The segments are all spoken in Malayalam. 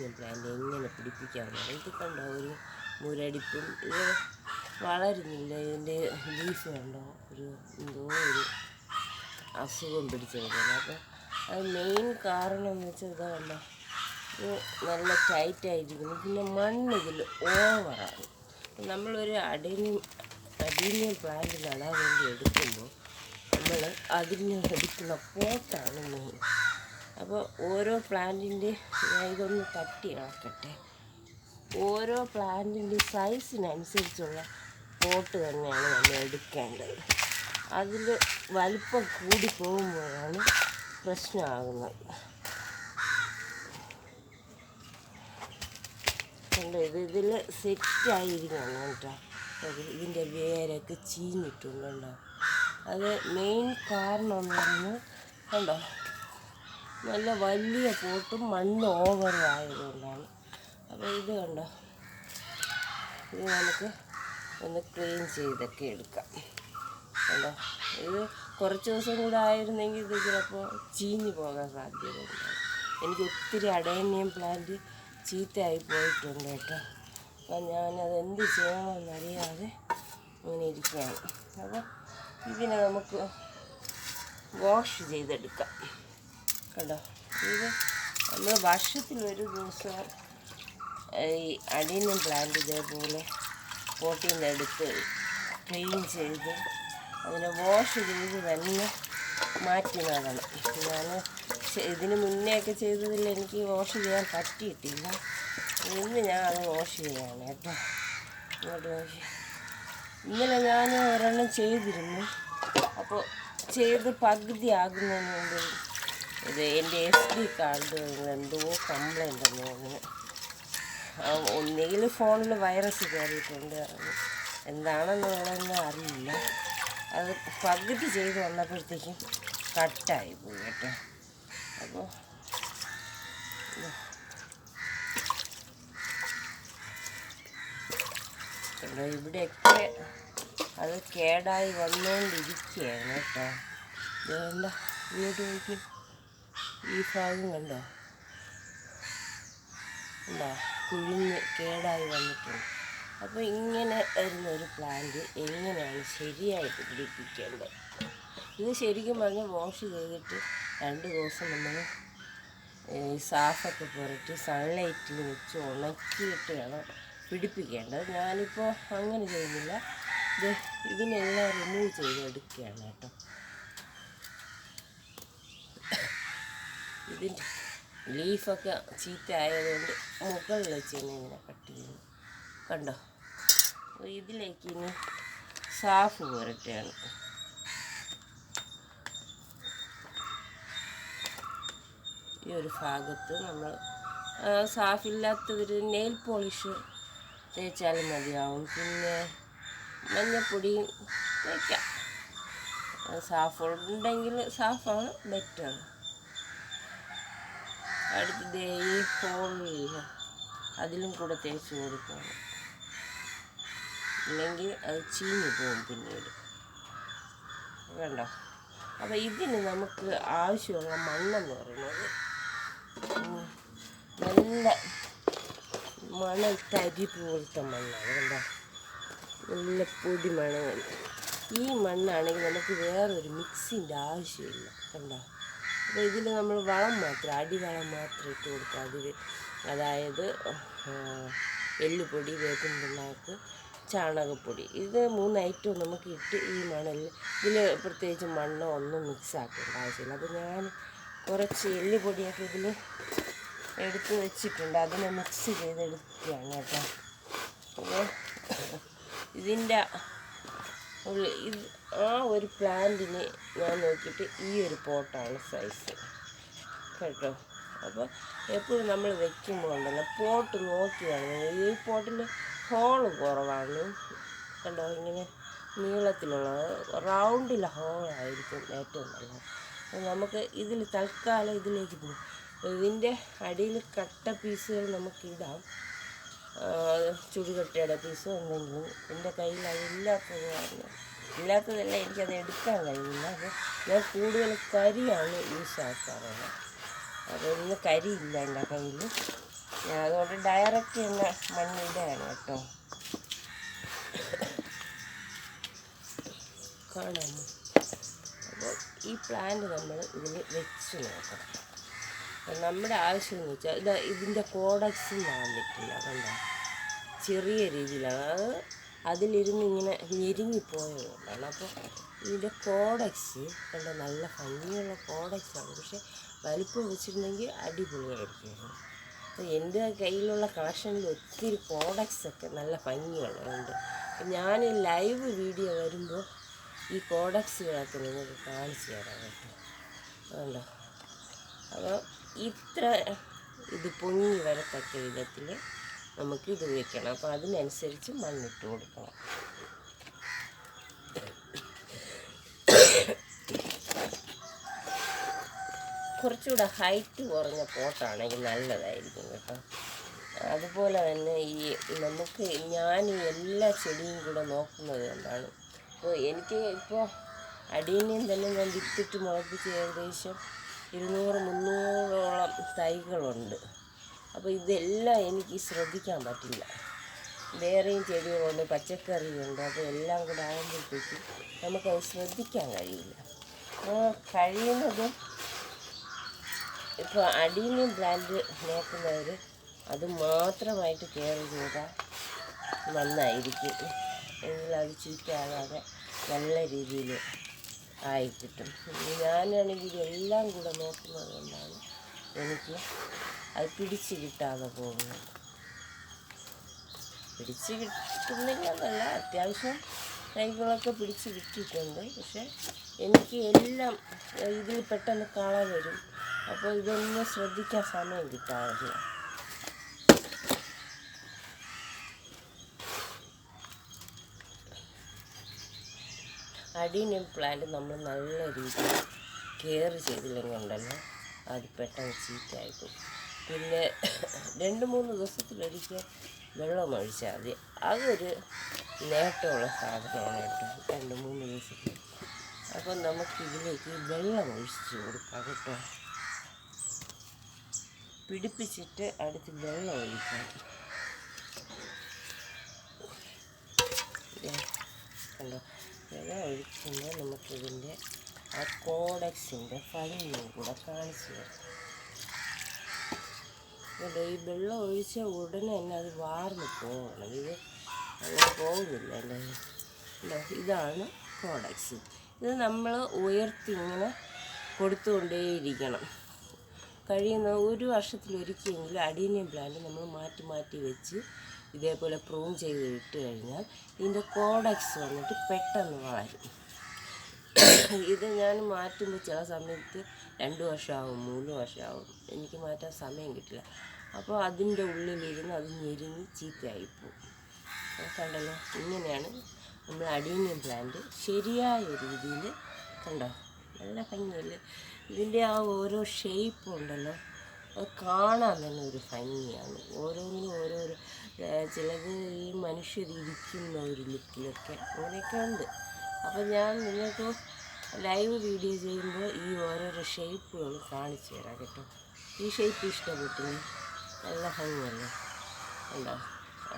അഡീനിയം പ്ലാന്റ് എങ്ങനെ പിടിപ്പിക്കാമെന്ന്. ഇത് കണ്ടോ, ഒരു മുരടിപ്പും ഇത് വളരുന്നില്ല. ഇതിൻ്റെ ലീഫ് കണ്ടോ, എന്തോ ഒരു അസുഖം പിടിച്ചെടുക്കുന്നത്. അപ്പോൾ അത് മെയിൻ കാരണം എന്ന് വെച്ചാൽ ഇതാ കണ്ടോ, ഇത് നല്ല ടൈറ്റായിരിക്കുന്നു. പിന്നെ മണ്ണ് ഇതിൽ ഓവറാണ്. നമ്മളൊരു അഡീനിയം പ്ലാന്റ് നടാൻ വേണ്ടി എടുക്കുമ്പോൾ നമ്മൾ അതിന് എടുക്കുന്ന പോട്ടാണ് മെയിൻ. അപ്പോൾ ഓരോ പ്ലാന്റിൻ്റെ, ഞാൻ ഇതൊന്ന് തട്ടി ഇളക്കട്ടെ, ഓരോ പ്ലാന്റിൻ്റെ സൈസിനനുസരിച്ചുള്ള പോട്ട് തന്നെയാണ് നമ്മൾ എടുക്കേണ്ടത്. അതിൽ വലിപ്പം കൂടി പോകുമ്പോഴാണ് പ്രശ്നമാകുന്നത്. കണ്ടോ, ഇതിൽ സെറ്റായിരിക്കണം കേട്ടോ. ഇതിൻ്റെ വേരൊക്കെ ചീഞ്ഞിട്ടുണ്ടോ. അത് മെയിൻ കാരണം എന്ന് പറയുന്നത് കണ്ടോ, നല്ല വലിയ പോട്ടും മണ്ണ് ഓവറും ആയതുകൊണ്ടാണ്. അപ്പോൾ ഇത് കണ്ടോ, ഇത് നമുക്ക് ഒന്ന് ക്ലീൻ ചെയ്തൊക്കെ എടുക്കാം. കണ്ടോ, ഇത് കുറച്ച് ദിവസം കൂടെ ആയിരുന്നെങ്കിൽ ഇത് ചിലപ്പോൾ ചീഞ്ഞു പോകാൻ സാധ്യതയുണ്ട്. എനിക്ക് ഒത്തിരി അഡീനിയം പ്ലാന്റ് ചീത്തയായി പോയിട്ടുണ്ട് കേട്ടോ. അപ്പം ഞാനത് എന്ത് ചെയ്യണമെന്നറിയാതെ ഇങ്ങനെ ഇരിക്കുകയാണ്. അപ്പോൾ ഇതിനെ നമുക്ക് വാഷ് ചെയ്തെടുക്കാം. കണ്ടോ, ഇത് നമ്മൾ വർഷത്തിലൊരു ദിവസം ഈ അഡീനിയം പ്ലാന്റ് ഇതേപോലെ പോട്ടിൽ നിന്ന് എടുത്ത് ക്ലീൻ ചെയ്ത് അതിനെ വാഷ് ചെയ്ത് തന്നെ മാറ്റി നടണം. ഞാൻ ഇതിന് മുന്നേ ഒക്കെ ചെയ്തതിൽ എനിക്ക് വാഷ് ചെയ്യാൻ പറ്റിയിട്ടില്ല. ഇന്ന് ഞാൻ അത് വാഷ് ചെയ്യാണ് കേട്ടോ. ഇങ്ങോട്ട് നോക്കി, ഇന്നലെ ഞാൻ ഒരെണ്ണം ചെയ്തിരുന്നു. അപ്പോൾ ചെയ്ത് പകുതി ആകുന്നതിന് മുമ്പ് ഇത് എൻ്റെ SD കാർഡ് എന്തോ കംപ്ലൈൻ്റ് എന്ന് പറഞ്ഞു. ഒന്നുകിൽ ഫോണിൽ വൈറസ് കയറിയിട്ടുണ്ട്, എന്താണെന്നുള്ളതൊന്നും അറിയില്ല. അത് പകുതി ചെയ്ത് വന്നപ്പോഴത്തേക്കും കട്ടായി പോയി കേട്ടോ. അപ്പോൾ ഇവിടെയൊക്കെ അത് കേടായി വന്നുകൊണ്ടിരിക്കുകയാണ് കേട്ടോ. വേണ്ട, ഇങ്ങോട്ട് നോക്കി, ഈ ഭാഗം കണ്ടോ, ഉണ്ടോ, കുഴിഞ്ഞ് കേടായി വന്നിട്ടുണ്ട്. അപ്പോൾ ഇങ്ങനെ വരുന്നൊരു പ്ലാന്റ് എങ്ങനെയാണ് ശരിയായിട്ട് പിടിപ്പിക്കേണ്ടത്? ഇത് ശരിക്കും പറഞ്ഞാൽ വാഷ് ചെയ്തിട്ട് 2 ദിവസം നമ്മൾ സാഫൊക്കെ പുരട്ടി സൺലൈറ്റിൽ വെച്ച് ഉണക്കിയിട്ട് വേണം പിടിപ്പിക്കേണ്ടത്. ഞാനിപ്പോൾ അങ്ങനെ ചെയ്യുന്നില്ല. ഇതിനെല്ലാം റിമൂവ് ചെയ്തെടുക്കുകയാണ് കേട്ടോ. ഇതിൻ്റെ ലീഫൊക്കെ ചീത്ത ആയതുകൊണ്ട് മുകളിൽ വെച്ച് തന്നെ ഇങ്ങനെ കട്ട് ചെയ്യുന്നു. കണ്ടോ, ഇതിലേക്ക് ഇനി സാഫ് പുരട്ടുകയാണ്. ഈ ഒരു ഭാഗത്ത് നമ്മൾ സാഫില്ലാത്തവർ നെയിൽ പോളിഷ് തേച്ചാലും മതിയാവും. പിന്നെ മഞ്ഞപ്പൊടി തേക്കാം. സാഫ് ഉണ്ടെങ്കിൽ സാഫാണ് ബെറ്റർ. അടുത്തത് ഈ ഹോളിൽ അതിലും കൂടെ തേച്ച് കൊടുക്കണം, ഇല്ലെങ്കിൽ അത് ചീഞ്ഞു പോകും പിന്നീട്. കണ്ടോ, അപ്പോൾ ഇതിന് നമുക്ക് ആവശ്യമുള്ള മണ്ണെന്ന് പറയുന്നത് നല്ല മണൽ തരി പോലത്തെ മണ്ണാണ്. കണ്ടോ, നല്ല പൊടി മണമാണ്. ഈ മണ്ണാണെങ്കിൽ നമുക്ക് വേറൊരു മിക്സിൻ്റെ ആവശ്യമില്ല. കണ്ടോ, അപ്പോൾ ഇതിൽ നമ്മൾ വളം മാത്രം, അടിവളം മാത്രം ഇട്ട് കൊടുക്കുക. അതായത് എല്ലുപൊടി, വേപ്പിൻ പിണ്ണാക്ക്, ചാണകപ്പൊടി, ഇത് 3 ഐറ്റവും നമുക്ക് ഇട്ട് ഈ മണലിൽ, ഇതിൽ പ്രത്യേകിച്ച് മണ്ണോ ഒന്നും മിക്സ് ആക്കേണ്ട ആവശ്യമില്ല. അപ്പോൾ ഞാൻ കുറച്ച് എല്ലുപൊടിയൊക്കെ ഇതിൽ എടുത്ത് വെച്ചിട്ടുണ്ട്, അതിനെ മിക്സ് ചെയ്തെടുക്കുകയാണ് കേട്ടോ. അപ്പോൾ ഇതിൻ്റെ ഒരു പ്ലാന്റിന് ഞാൻ നോക്കിയിട്ട് ഈ ഒരു പോട്ടാണ് സൈസ് കേട്ടോ. അപ്പോൾ എപ്പോഴും നമ്മൾ വെക്കുമ്പോൾ ഉണ്ടല്ലോ പോട്ട് നോക്കി വേണം. ഈ പോട്ടിൽ ഹോള് കുറവാണ് കണ്ടോ, ഇങ്ങനെ നീളത്തിലുള്ളത് റൗണ്ടിലെ ഹോളായിരിക്കും ഏറ്റവും നല്ലത്. അപ്പോൾ നമുക്ക് ഇതിൽ തൽക്കാലം ഇതിലേക്ക് പോകും. ഇതിൻ്റെ അടിയിൽ കട്ട പീസുകൾ നമുക്കിടാം, ചുടുകട്ടയുടെ പീസോ എന്തെങ്കിലും. എൻ്റെ കയ്യിൽ ഇല്ലാത്തതല്ല, എനിക്കത് എടുക്കാൻ കഴിയില്ല. അപ്പോൾ ഞാൻ കൂടുതൽ കരിയാണ് യൂസ് ആക്കാറുള്ളത്. അപ്പോൾ ഇന്ന് കരിയില്ല എൻ്റെ കയ്യിൽ. അതുകൊണ്ട് ഡയറക്റ്റ് തന്നെ മണ്ണിടുകയാണ് കേട്ടോ. കാണാമോ? അപ്പോൾ ഈ പ്ലാന്റ് നമ്മൾ ഇതിൽ വെച്ച് നോക്കണം. നമ്മുടെ ആവശ്യം എന്ന് വെച്ചാൽ ഇതിൻ്റെ കോഡക്സ് വന്നിട്ടില്ല, കണ്ട ചെറിയ രീതിയിലാണ് അത് അതിലിരുന്ന് ഇങ്ങനെ ഞെരുങ്ങിപ്പോയതുകൊണ്ടാണ്. അപ്പോൾ ഇതിൻ്റെ കോഡക്സ് കണ്ട നല്ല ഭംഗിയുള്ള കോഡക്സാണ്, പക്ഷെ വലിപ്പം വെച്ചിട്ടുണ്ടെങ്കിൽ അടിപൊളിയായിരിക്കും. അപ്പോൾ എൻ്റെ കയ്യിലുള്ള കളക്ഷനിൽ ഒത്തിരി കോഡക്സൊക്കെ നല്ല ഭംഗിയുള്ളതുണ്ട്. ഞാൻ ലൈവ് വീഡിയോ വരുമ്പോൾ ഈ കോഡക്സുകളൊക്കെ നിങ്ങൾക്ക് കാണിച്ചു തരാം കേട്ടോ. അതുകൊണ്ടോ, അപ്പോൾ ഇത്ര ഇത് പൊങ്ങി വരത്തക്ക വിധത്തിൽ നമുക്കിത് വെക്കണം. അപ്പോൾ അതിനനുസരിച്ച് മണ്ണിട്ട് കൊടുക്കണം. കുറച്ചുകൂടെ ഹൈറ്റ് കുറഞ്ഞ പോട്ടാണെങ്കിൽ നല്ലതായിരിക്കും കേട്ടോ. അതുപോലെ തന്നെ നമുക്ക് ഞാൻ എല്ലാ ചെടിയും കൂടെ നോക്കുന്നത് കൊണ്ടാണ്. അപ്പോൾ എനിക്ക് ഇപ്പോൾ അടീനിയം തന്നെ ഞാൻ വിത്തിട്ട് മുളപ്പിച്ച് ഏകദേശം 200-300ഓളം തൈകളുണ്ട്. അപ്പോൾ ഇതെല്ലാം എനിക്ക് ശ്രദ്ധിക്കാൻ പറ്റില്ല. വേറെയും ചെടികളുണ്ട്, പച്ചക്കറിയുണ്ട്. അപ്പോൾ എല്ലാം കൂടെ ആകുമ്പോഴത്തേക്കും നമുക്കത് ശ്രദ്ധിക്കാൻ കഴിയില്ല. കഴിയുന്നതും ഇപ്പോൾ അടീനിയം പ്ലാന്റ് നോക്കുന്നവർ അത് മാത്രമായിട്ട് കെയർ ചെയ്താൽ നന്നായിരിക്കും. എങ്കിൽ അത് ചീത്തയാകാതെ നല്ല രീതിയിൽ ആയി കിട്ടും. ഞാനാണെങ്കിൽ എല്ലാം കൂടെ നോക്കുന്നത് കൊണ്ടാണ് എനിക്ക് അത് പിടിച്ച് കിട്ടാതെ പോകുന്നത്. പിടിച്ച് കിട്ടുന്നില്ല എന്നല്ല, അത്യാവശ്യം തൈകളൊക്കെ പിടിച്ച് കിട്ടിയിട്ടുണ്ട്. പക്ഷെ എനിക്ക് എല്ലാം ഇതിൽ പെട്ടെന്ന് കള വരും. അപ്പോൾ ഇതൊന്നും ശ്രദ്ധിക്കാൻ സമയം കിട്ടാറില്ല. അടീനിയം പ്ലാന്റ് നമ്മൾ നല്ല രീതിയിൽ കെയർ ചെയ്തില്ലെങ്കിൽ ഉണ്ടല്ലോ അത് പെട്ടെന്ന് ചീത്തയായിപ്പോകും. പിന്നെ 2-3 ദിവസത്തിലൊരിക്കൽ വെള്ളം ഒഴിച്ചാൽ മതി. അതൊരു നേട്ടമുള്ള സാധനമാണ് കേട്ടോ, 2-3 ദിവസത്തിൽ. അപ്പം നമുക്കിതിലേക്ക് വെള്ളം ഒഴിച്ച് കൊടുക്കാം കേട്ടോ. പിടിപ്പിച്ചിട്ട് അടുത്ത് വെള്ളം ഒഴിക്കാം. കണ്ടോ, വെള്ളം ഒഴിക്കുമ്പോൾ നമുക്കിതിൻ്റെ ആ കോഡക്സിൻ്റെ ഭംഗിയും കൂടെ കാണിച്ചു തരാം. ഈ വെള്ളം ഒഴിച്ച ഉടനെ തന്നെ അത് വാർന്ന് പോകണം. ഇത് അങ്ങനെ പോകുന്നില്ല എൻ്റെ. ഇതാണ് കോഡക്സ്. ഇത് നമ്മൾ ഉയർത്തി ഇങ്ങനെ കൊടുത്തുകൊണ്ടേയിരിക്കണം. കഴിയുന്ന 1 വർഷത്തിലൊരിക്കലെങ്കിലും അടീനിയം പ്ലാന്റ് നമ്മൾ മാറ്റി മാറ്റി വെച്ച് ഇതേപോലെ പ്രൂൺ ചെയ്ത് ഇട്ട് കഴിഞ്ഞാൽ ഇതിൻ്റെ കോഡക്സ് വന്നിട്ട് പെട്ടെന്ന് വളരും. ഇത് ഞാൻ മാറ്റുമ്പോൾ ചില സമയത്ത് 2 വർഷമാവും, 3 വർഷമാവും, എനിക്ക് മാറ്റാൻ സമയം കിട്ടില്ല. അപ്പോൾ അതിൻ്റെ ഉള്ളിലിരുന്ന് അത് ഞെരുങ്ങി ചീത്തയായിപ്പോവും. കണ്ടല്ലോ, ഇങ്ങനെയാണ് നമ്മൾ അടീനിയം പ്ലാന്റ് ശരിയായ രീതിയിൽ, കണ്ടോ നല്ല ഭംഗിയല്ലേ. ഇതിൻ്റെ ആ ഓരോ ഷേപ്പ് ഉണ്ടല്ലോ, അത് കാണാൻ തന്നെ ഒരു ഭംഗിയാണ്. ഓരോന്നിനും ഓരോരോ, ചിലത് ഈ മനുഷ്യരിയ്ക്കുന്ന ഒരു ലുക്കിലൊക്കെ അങ്ങനെയൊക്കെ ഉണ്ട്. അപ്പോൾ ഞാൻ നിങ്ങൾക്ക് ലൈവ് വീഡിയോ ചെയ്യുമ്പോൾ ഈ ഓരോരോ ഷേപ്പുകൾ കാണിച്ചു തരാം കേട്ടോ. ഈ ഷേപ്പ് ഇഷ്ടപ്പെട്ടില്ലേ? നല്ല ഭംഗിയല്ലേ, ഉണ്ടോ?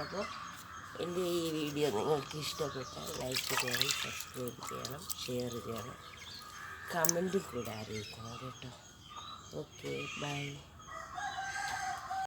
അപ്പോൾ എൻ്റെ ഈ വീഡിയോ നിങ്ങൾക്ക് ഇഷ്ടപ്പെട്ടാൽ ലൈക്ക് ചെയ്യണം, സബ്സ്ക്രൈബ് ചെയ്യണം, ഷെയർ ചെയ്യണം, കമൻറ്റും കൂടെ അറിയിക്കണം കേട്ടോ. Okay, by.